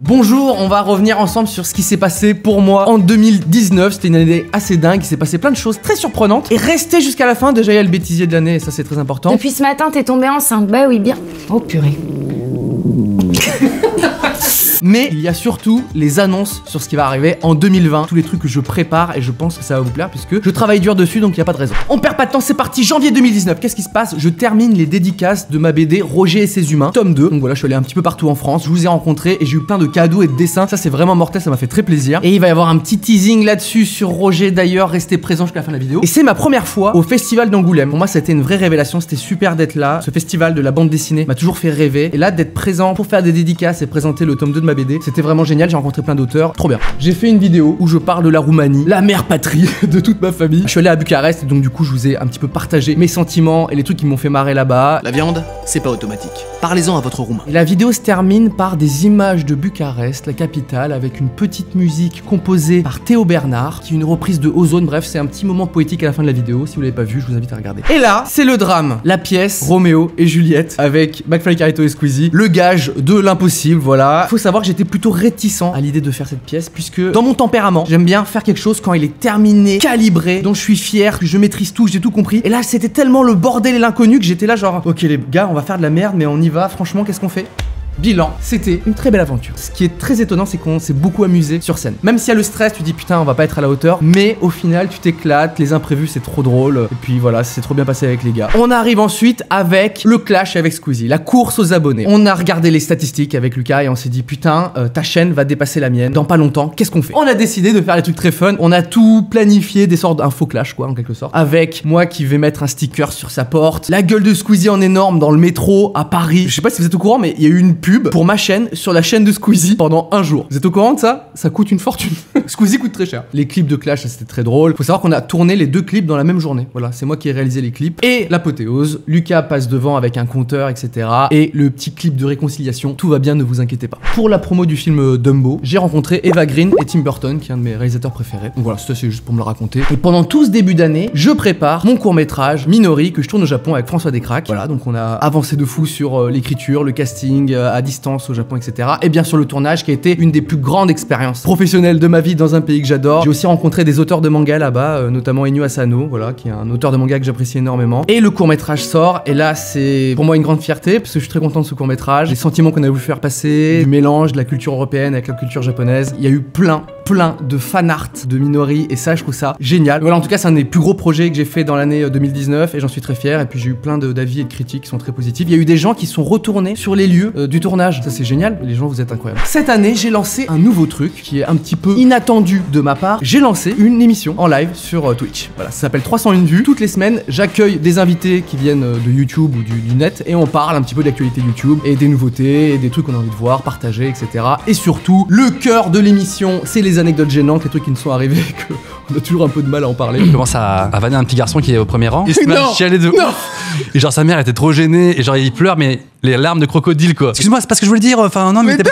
Bonjour, on va revenir ensemble sur ce qui s'est passé pour moi en 2019. C'était une année assez dingue, il s'est passé plein de choses très surprenantes. Et restez jusqu'à la fin, déjà il y a le bêtisier de l'année et ça c'est très important. Depuis ce matin, t'es tombée enceinte, bah oui, bien. Oh purée. Mais il y a surtout les annonces sur ce qui va arriver en 2020. Tous les trucs que je prépare et je pense que ça va vous plaire puisque je travaille dur dessus donc il n'y a pas de raison. On perd pas de temps, c'est parti, janvier 2019. Qu'est-ce qui se passe? Je termine les dédicaces de ma BD Roger et ses humains, tome 2. Donc voilà, je suis allé un petit peu partout en France, je vous ai rencontrés et j'ai eu plein de cadeaux et de dessins. Ça c'est vraiment mortel, ça m'a fait très plaisir. Et il va y avoir un petit teasing là-dessus sur Roger d'ailleurs, restez présents jusqu'à la fin de la vidéo. Et c'est ma première fois au festival d'Angoulême. Pour moi ça a été une vraie révélation, c'était super d'être là. Ce festival de la bande dessinée m'a toujours fait rêver. Et là d'être présent pour faire des dédicaces et présenter le tome 2 de ma BD, c'était vraiment génial, j'ai rencontré plein d'auteurs, trop bien. J'ai fait une vidéo où je parle de la Roumanie, la mère patrie de toute ma famille. Je suis allé à Bucarest et donc du coup je vous ai un petit peu partagé mes sentiments et les trucs qui m'ont fait marrer là-bas. La viande, c'est pas automatique. Parlez-en à votre roumain. Et la vidéo se termine par des images de Bucarest, la capitale, avec une petite musique composée par Théo Bernard, qui est une reprise de Ozone. Bref, c'est un petit moment poétique à la fin de la vidéo. Si vous l'avez pas vu, je vous invite à regarder. Et là, c'est le drame. La pièce Roméo et Juliette avec McFly, Carlito et Squeezie. Le gage de l'impossible, voilà. Faut savoir que j'étais plutôt réticent à l'idée de faire cette pièce puisque dans mon tempérament, j'aime bien faire quelque chose quand il est terminé, calibré, dont je suis fier, que je maîtrise tout, j'ai tout compris. Et là, c'était tellement le bordel et l'inconnu que j'étais là genre, ok les gars, on va faire de la merde, mais on y va. Franchement, qu'est-ce qu'on fait? Bilan, c'était une très belle aventure. Ce qui est très étonnant, c'est qu'on s'est beaucoup amusé sur scène. Même s'il y a le stress, tu dis putain, on va pas être à la hauteur, mais au final, tu t'éclates, les imprévus, c'est trop drôle. Et puis voilà, c'est trop bien passé avec les gars. On arrive ensuite avec le clash avec Squeezie, la course aux abonnés. On a regardé les statistiques avec Lucas et on s'est dit putain, ta chaîne va dépasser la mienne dans pas longtemps. Qu'est-ce qu'on fait? On a décidé de faire des trucs très fun. On a tout planifié, des sortes d'un faux clash quoi, en quelque sorte. Avec moi qui vais mettre un sticker sur sa porte, la gueule de Squeezie en énorme dans le métro à Paris. Je sais pas si vous êtes au courant, mais il y a eu une pub pour ma chaîne sur la chaîne de Squeezie pendant un jour. Vous êtes au courant de ça? Ça coûte une fortune. Squeezie coûte très cher. Les clips de Clash, c'était très drôle. Faut savoir qu'on a tourné les deux clips dans la même journée. Voilà, c'est moi qui ai réalisé les clips. Et l'apothéose, Lucas passe devant avec un compteur, etc. Et le petit clip de réconciliation. Tout va bien, ne vous inquiétez pas. Pour la promo du film Dumbo, j'ai rencontré Eva Green et Tim Burton, qui est un de mes réalisateurs préférés. Donc voilà, ça c'est juste pour me le raconter. Et pendant tout ce début d'année, je prépare mon court-métrage Minori que je tourne au Japon avec François Descraques. Voilà, donc on a avancé de fou sur l'écriture, le casting, à distance au Japon, etc. Et bien sûr le tournage qui a été une des plus grandes expériences professionnelles de ma vie dans un pays que j'adore. J'ai aussi rencontré des auteurs de manga là-bas, notamment Inu Asano, voilà, qui est un auteur de manga que j'apprécie énormément. Et le court-métrage sort, et là c'est pour moi une grande fierté, parce que je suis très content de ce court-métrage. Les sentiments qu'on a voulu faire passer, du mélange de la culture européenne avec la culture japonaise. Il y a eu plein de fan art de Minori, et ça je trouve ça génial. Voilà, en tout cas c'est un des plus gros projets que j'ai fait dans l'année 2019 et j'en suis très fier. Et puis j'ai eu plein d'avis et de critiques qui sont très positifs. Il y a eu des gens qui sont retournés sur les lieux du tournage, ça c'est génial, les gens vous êtes incroyables. Cette année j'ai lancé un nouveau truc qui est un petit peu inattendu de ma part. J'ai lancé une émission en live sur Twitch. Voilà, ça s'appelle 301 vues. Toutes les semaines j'accueille des invités qui viennent de YouTube ou du net et on parle un petit peu de l'actualité YouTube et des nouveautés et des trucs qu'on a envie de voir, partager, etc. Et surtout, le cœur de l'émission, c'est les anecdotes gênantes, les trucs qui nous sont arrivés que on a toujours un peu de mal à en parler. Il commence à vanner un petit garçon qui est au premier rang. Il se met à chialer de ouf. Et genre sa mère était trop gênée et genre il pleure mais les larmes de crocodile quoi. Excuse-moi, c'est pas ce que je voulais dire. Enfin non mais t'es pas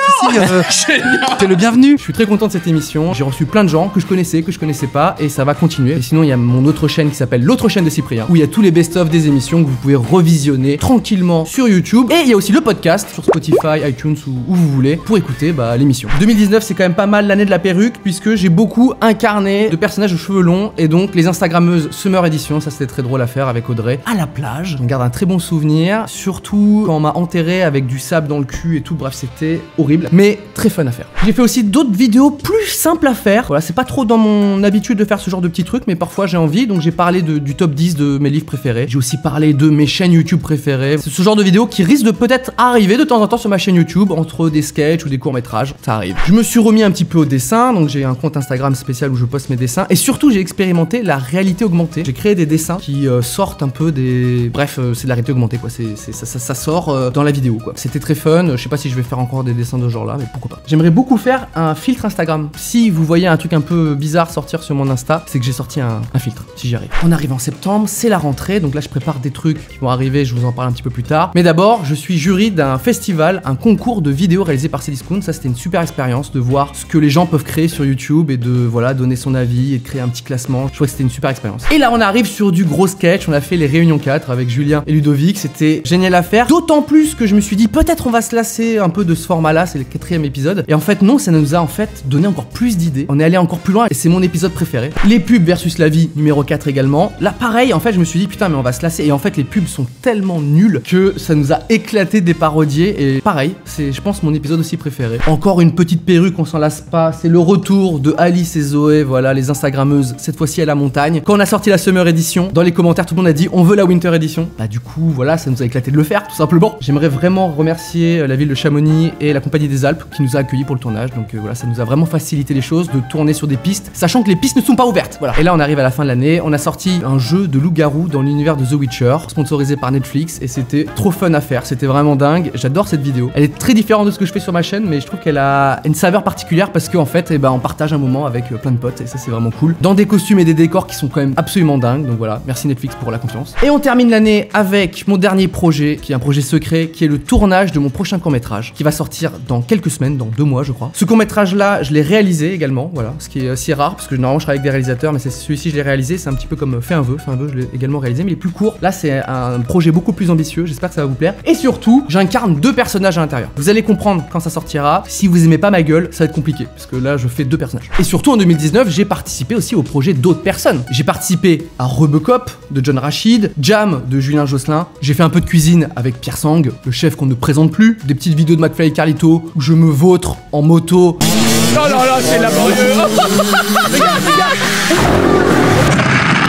ici. T'es le bienvenu. Je suis très content de cette émission. J'ai reçu plein de gens que je connaissais pas et ça va continuer. Et sinon il y a mon autre chaîne qui s'appelle l'autre chaîne de Cyprien où il y a tous les best-of des émissions que vous pouvez revisionner tranquillement sur YouTube. Et il y a aussi le podcast sur Spotify, iTunes ou où vous voulez pour écouter l'émission. 2019 c'est quand même pas mal l'année de la perruque puisque j'ai beaucoup incarné de personnages aux cheveux longs et donc les Instagrammeuses Summer Edition, ça c'était très drôle à faire avec Audrey à la plage. On garde un très bon souvenir, surtout quand on m'a enterré avec du sable dans le cul et tout. Bref, c'était horrible mais très fun à faire. J'ai fait aussi d'autres vidéos plus simples à faire. Voilà, c'est pas trop dans mon habitude de faire ce genre de petits trucs mais parfois j'ai envie, donc j'ai parlé du top 10 de mes livres préférés. J'ai aussi parlé de mes chaînes YouTube préférées. C'est ce genre de vidéos qui risque de peut-être arriver de temps en temps sur ma chaîne YouTube entre des sketchs ou des courts-métrages, ça arrive. Je me suis remis un petit peu au dessin, donc j'ai un compte Instagram spécial où je poste mes dessins et surtout j'ai expérimenté la réalité augmentée. J'ai créé des dessins qui sortent un peu des... Bref, c'est de la réalité augmentée quoi, ça sort dans la vidéo quoi. C'était très fun, je sais pas si je vais faire encore des dessins de ce genre là, mais pourquoi pas. J'aimerais beaucoup faire un filtre Instagram. Si vous voyez un truc un peu bizarre sortir sur mon Insta, c'est que j'ai sorti un filtre, si j'y arrive. On arrive en septembre, c'est la rentrée, donc là je prépare des trucs qui vont arriver, je vous en parle un petit peu plus tard. Mais d'abord, je suis jury d'un festival, un concours de vidéos réalisé par Cdiscount. Ça c'était une super expérience de voir ce que les gens peuvent créer sur YouTube et de voilà donner son avis et de créer un petit classement. Je trouvais que c'était une super expérience. Et là on arrive sur du gros sketch, on a fait les réunions 4 avec Julien et Ludovic, c'était génial à faire, d'autant plus plus que je me suis dit peut-être on va se lasser un peu de ce format-là, c'est le 4e épisode. Et en fait non, ça nous a en fait donné encore plus d'idées. On est allé encore plus loin et c'est mon épisode préféré. Les pubs versus la vie, numéro 4 également. Là pareil, en fait je me suis dit putain mais on va se lasser. Et en fait les pubs sont tellement nulles que ça nous a éclaté des parodier. Et pareil, c'est je pense mon épisode aussi préféré. Encore une petite perruque, on s'en lasse pas. C'est le retour de Alice et Zoé, voilà les Instagrammeuses, cette fois-ci à la montagne. Quand on a sorti la Summer Edition, dans les commentaires tout le monde a dit on veut la Winter Edition. Bah du coup voilà, ça nous a éclaté de le faire tout simplement. J'aimerais vraiment remercier la ville de Chamonix et la Compagnie des Alpes qui nous a accueillis pour le tournage. Donc voilà, ça nous a vraiment facilité les choses de tourner sur des pistes, sachant que les pistes ne sont pas ouvertes. Voilà. Et là on arrive à la fin de l'année, on a sorti un jeu de loup-garou dans l'univers de The Witcher, sponsorisé par Netflix, et c'était trop fun à faire, c'était vraiment dingue. J'adore cette vidéo. Elle est très différente de ce que je fais sur ma chaîne, mais je trouve qu'elle a une saveur particulière parce qu'en fait, on partage un moment avec plein de potes et ça c'est vraiment cool. Dans des costumes et des décors qui sont quand même absolument dingues. Donc voilà, merci Netflix pour la confiance. Et on termine l'année avec mon dernier projet, qui est un projet secret, qui est le tournage de mon prochain court-métrage, qui va sortir dans quelques semaines, dans 2 mois je crois. Ce court-métrage là, je l'ai réalisé également, voilà, ce qui est si rare parce que normalement je travaille avec des réalisateurs, mais c'est celui-ci je l'ai réalisé, c'est un petit peu comme Fais un vœu, je l'ai également réalisé, mais il est plus court. Là c'est un projet beaucoup plus ambitieux, j'espère que ça va vous plaire. Et surtout, j'incarne 2 personnages à l'intérieur. Vous allez comprendre quand ça sortira. Si vous aimez pas ma gueule, ça va être compliqué parce que là je fais 2 personnages. Et surtout en 2019, j'ai participé aussi au projet d'autres personnes. J'ai participé à Rebecop de John Rachid, Jam de Julien Josselin. J'ai fait un peu de cuisine avec Pierre Sang, le chef qu'on ne présente plus. Des petites vidéos de McFly et Carlito où je me vautre en moto. Oh là là, c'est laborieux.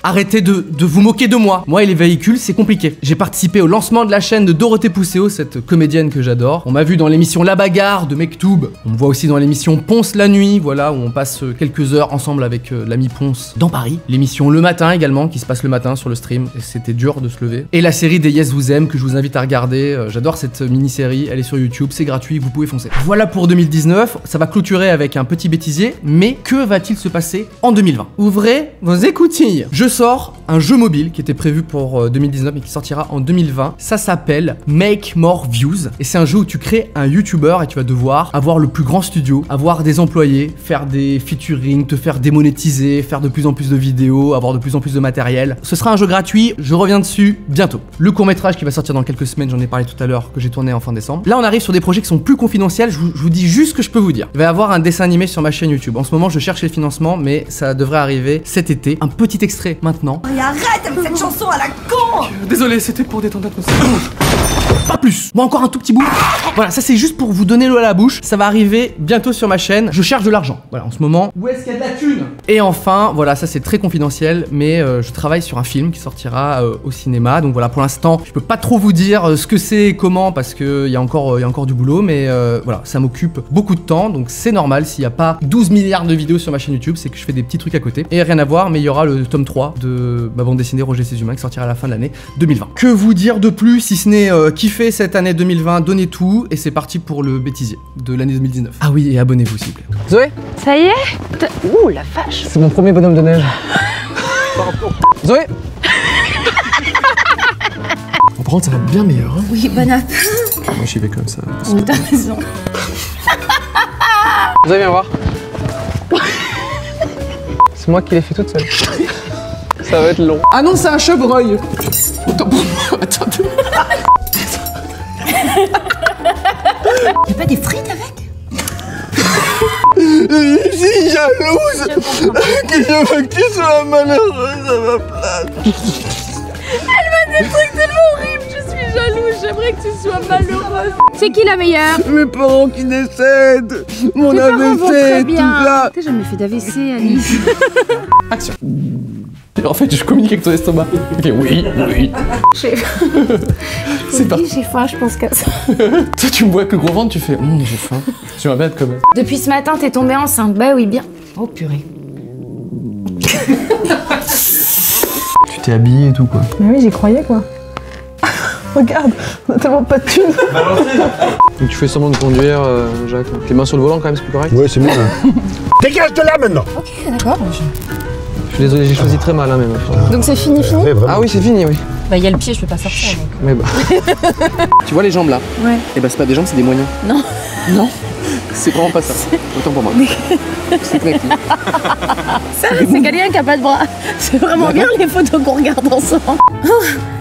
Arrêtez de vous moquer de moi. Moi et les véhicules, c'est compliqué. J'ai participé au lancement de la chaîne de Dorothée Pousseau, cette comédienne que j'adore. On m'a vu dans l'émission La Bagarre de Mektoub. On me voit aussi dans l'émission Ponce la nuit, voilà, où on passe quelques heures ensemble avec l'ami Ponce dans Paris. L'émission Le Matin également, qui se passe le matin sur le stream, et c'était dur de se lever. Et la série des Yes Vous Aime, que je vous invite à regarder. J'adore cette mini-série, elle est sur YouTube, c'est gratuit, vous pouvez foncer. Voilà pour 2019, ça va clôturer avec un petit bêtisier, mais que va-t-il se passer en 2020? Ouvrez vos écoutilles. Je sors un jeu mobile qui était prévu pour 2019 mais qui sortira en 2020. Ça s'appelle Make More Views et c'est un jeu où tu crées un YouTuber et tu vas devoir avoir le plus grand studio, avoir des employés, faire des featuring, te faire démonétiser, faire de plus en plus de vidéos, avoir de plus en plus de matériel. Ce sera un jeu gratuit, je reviens dessus bientôt. Le court-métrage qui va sortir dans quelques semaines, j'en ai parlé tout à l'heure, que j'ai tourné en fin décembre. Là on arrive sur des projets qui sont plus confidentiels, je vous dis juste ce que je peux vous dire. Il va y avoir un dessin animé sur ma chaîne YouTube. En ce moment je cherche les financements mais ça devrait arriver cet été. Un petit extrait maintenant. Et arrête avec cette chanson à la con. Désolé, c'était pour détendre l'atmosphère. Pas plus. Bon, encore un tout petit bout. Voilà, ça c'est juste pour vous donner l'eau à la bouche. Ça va arriver bientôt sur ma chaîne. Je cherche de l'argent. Voilà, en ce moment. Où est-ce qu'il y a de la thune? Et enfin, voilà, ça c'est très confidentiel, mais je travaille sur un film qui sortira au cinéma. Donc voilà, pour l'instant, je peux pas trop vous dire ce que c'est et comment parce que il y a encore du boulot, mais voilà, ça m'occupe beaucoup de temps. Donc c'est normal s'il n'y a pas 12 milliards de vidéos sur ma chaîne YouTube, c'est que je fais des petits trucs à côté. Et rien à voir, mais il y aura le tome 3 de ma bande dessinée Roger ses humains qui sortira à la fin de l'année 2020. Que vous dire de plus si ce n'est kiffer cette année 2020, donnez tout et c'est parti pour le bêtisier de l'année 2019. Ah oui, et abonnez-vous s'il vous plaît. Zoé, Ça y est? Ouh, la vache! c'est mon premier bonhomme de neige. Zoé. Par contre, ça va être bien meilleur. Hein. Oui, bon appétit! Moi, j'y vais comme ça. Oui, t'as raison. Zoé, viens voir. C'est moi qui l'ai fait toute seule. Ça va être long. Ah non, c'est un chevreuil. Autant pour moi, attendez. Y'a pas des frites avec? Je suis jalouse que je veux que tu sois malheureuse à ma place. Elle m'a dit des trucs tellement horribles, je suis jalouse, j'aimerais que tu sois malheureuse. C'est qui la meilleure? Mes parents qui décèdent, mon Tes parents vont très AVC, tout bien. ça. T'as jamais fait d'AVC, Alice? Action. En fait, je communique avec ton estomac. Ok, oui. C'est parti. J'ai faim, je pense qu'à ça. Toi, tu me vois avec le gros ventre, tu fais j'ai faim. Tu vas bien être comme. Depuis ce matin, t'es tombée enceinte. Bah oui, bien. Oh purée. Tu t'es habillé et tout quoi. Mais oui, j'y croyais quoi. Regarde, on a tellement pas de thunes. Donc tu fais semblant de conduire, Jacques. Les mains sur le volant quand même, c'est plus correct. Ouais, c'est mieux. Dégage de là maintenant. Ok, d'accord. Je suis désolé, j'ai choisi très mal, hein, même. Donc c'est fini? Ouais, vraiment. Ah oui, c'est fini, oui. Bah il y a le pied, je peux pas sortir donc. Mais bah. Tu vois les jambes là? Ouais. Et bah, c'est pas des jambes, c'est des moyens. Non. Non. C'est vraiment pas ça. Autant pour moi. C'est connecté. Ça, c'est quelqu'un qui a pas de bras. C'est vraiment bien les photos qu'on regarde ensemble.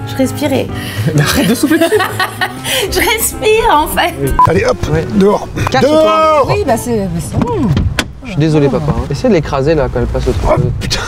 Je respirais. Arrête de souffler dessus. Je respire en fait. Allez hop, Ouais. dehors. Cache-toi. Dehors. Oui, bah c'est bon. Je suis désolé, papa. Essaie de l'écraser là quand elle passe au truc. Oh, putain.